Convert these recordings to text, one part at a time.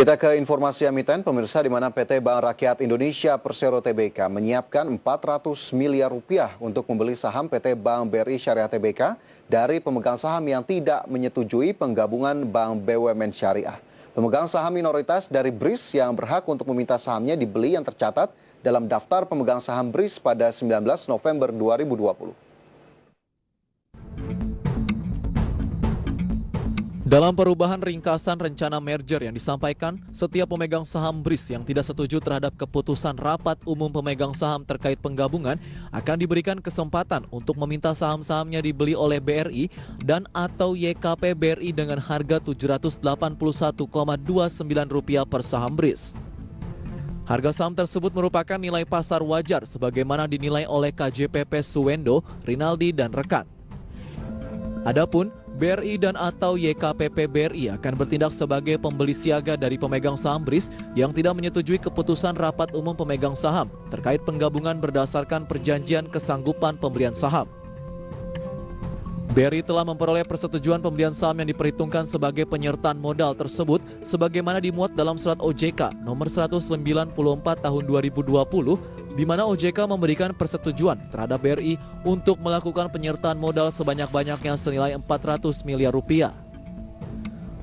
Kita ke informasi emiten, pemirsa, di mana PT Bank Rakyat Indonesia Persero Tbk menyiapkan 400 miliar rupiah untuk membeli saham PT Bank BRI Syariah Tbk dari pemegang saham yang tidak menyetujui penggabungan Bank BUMN Syariah. Pemegang saham minoritas dari BRIS yang berhak untuk meminta sahamnya dibeli yang tercatat dalam daftar pemegang saham BRIS pada 19 November 2020. Dalam perubahan ringkasan rencana merger yang disampaikan, setiap pemegang saham BRIS yang tidak setuju terhadap keputusan rapat umum pemegang saham terkait penggabungan akan diberikan kesempatan untuk meminta saham-sahamnya dibeli oleh BRI dan atau YKP BRI dengan harga Rp781,29 per saham BRIS. Harga saham tersebut merupakan nilai pasar wajar sebagaimana dinilai oleh KJPP Suwendo, Rinaldi, dan rekan. Adapun BRI dan atau YKPP BRI akan bertindak sebagai pembeli siaga dari pemegang saham BRIS yang tidak menyetujui keputusan rapat umum pemegang saham terkait penggabungan berdasarkan perjanjian kesanggupan pembelian saham. BRI telah memperoleh persetujuan pembelian saham yang diperhitungkan sebagai penyertaan modal tersebut sebagaimana dimuat dalam surat OJK nomor 194 tahun 2020 di mana OJK memberikan persetujuan terhadap BRI untuk melakukan penyertaan modal sebanyak-banyaknya senilai 400 miliar rupiah.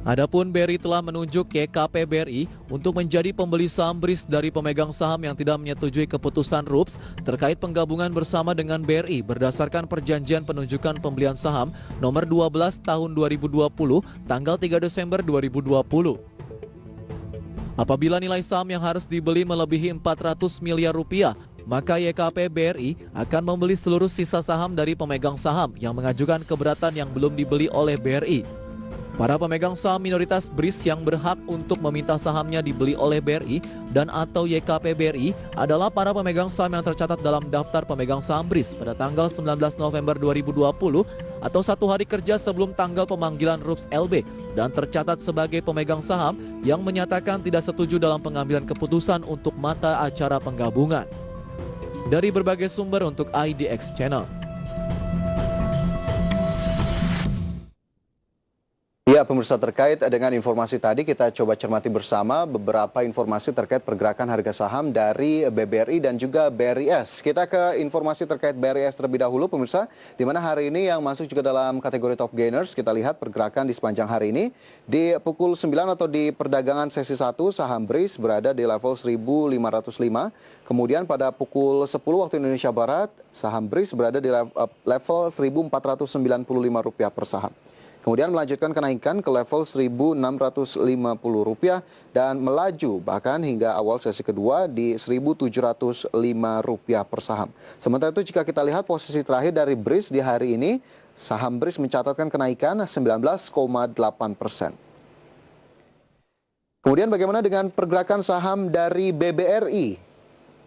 Adapun BRI telah menunjuk YKP BRI untuk menjadi pembeli saham BRIS dari pemegang saham yang tidak menyetujui keputusan RUPS terkait penggabungan bersama dengan BRI berdasarkan perjanjian penunjukan pembelian saham nomor 12 tahun 2020 tanggal 3 Desember 2020. Apabila nilai saham yang harus dibeli melebihi 400 miliar rupiah, maka YKP BRI akan membeli seluruh sisa saham dari pemegang saham yang mengajukan keberatan yang belum dibeli oleh BRI. Para pemegang saham minoritas BRIS yang berhak untuk meminta sahamnya dibeli oleh BRI dan atau YKP BRI adalah para pemegang saham yang tercatat dalam daftar pemegang saham BRIS pada tanggal 19 November 2020 atau 1 hari kerja sebelum tanggal pemanggilan RUPS LB dan tercatat sebagai pemegang saham yang menyatakan tidak setuju dalam pengambilan keputusan untuk mata acara penggabungan. Dari berbagai sumber untuk IDX Channel. Ya, pemirsa, terkait dengan informasi tadi kita coba cermati bersama beberapa informasi terkait pergerakan harga saham dari BBRI dan juga BRIS. Kita ke informasi terkait BRIS terlebih dahulu, pemirsa, di mana hari ini yang masuk juga dalam kategori top gainers. Kita lihat pergerakan di sepanjang hari ini. Di pukul 9 atau di perdagangan sesi 1, saham BRIS berada di level 1.505. Kemudian pada pukul 10 waktu Indonesia Barat, saham BRIS berada di level Rp1.495 per saham. Kemudian melanjutkan kenaikan ke level Rp1.650 dan melaju bahkan hingga awal sesi kedua di Rp1.705 per saham. Sementara itu jika kita lihat posisi terakhir dari BRIS di hari ini, saham BRIS mencatatkan kenaikan 19,8%. Kemudian bagaimana dengan pergerakan saham dari BBRI?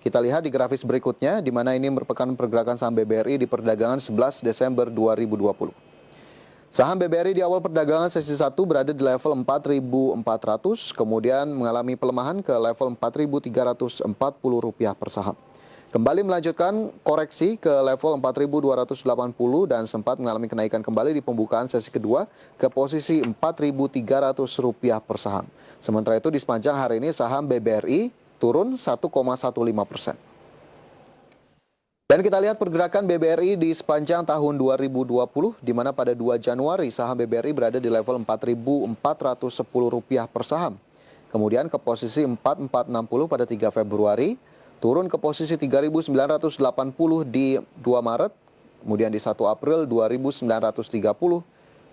Kita lihat di grafis berikutnya, di mana ini merupakan pergerakan saham BBRI di perdagangan 11 Desember 2020. Saham BBRI di awal perdagangan sesi 1 berada di level 4.400, kemudian mengalami pelemahan ke level Rp4.340 per saham. Kembali melanjutkan koreksi ke level 4.280 dan sempat mengalami kenaikan kembali di pembukaan sesi kedua ke posisi Rp4.300 per saham. Sementara itu di sepanjang hari ini saham BBRI turun 1,15%. Dan kita lihat pergerakan BBRI di sepanjang tahun 2020, di mana pada 2 Januari saham BBRI berada di level Rp4.410 per saham. Kemudian ke posisi 4.460 pada 3 Februari, turun ke posisi 3.980 di 2 Maret, kemudian di 1 April 2.930,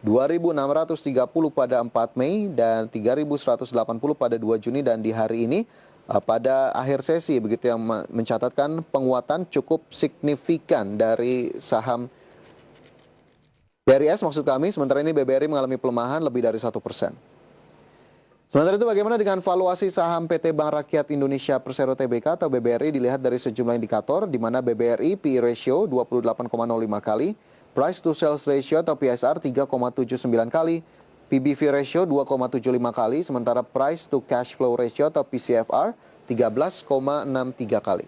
2.630 pada 4 Mei, dan 3.180 pada 2 Juni, dan di hari ini pada akhir sesi begitu yang mencatatkan penguatan cukup signifikan dari saham BRIS maksud kami, sementara ini BBRI mengalami pelemahan lebih dari 1%. Sementara itu bagaimana dengan valuasi saham PT Bank Rakyat Indonesia Persero Tbk atau BBRI dilihat dari sejumlah indikator, di mana BBRI PE ratio 28,05 kali, price to sales ratio atau PSR 3,79 kali, PBV ratio 2,75 kali, sementara price to cash flow ratio atau PCFR 13,63 kali.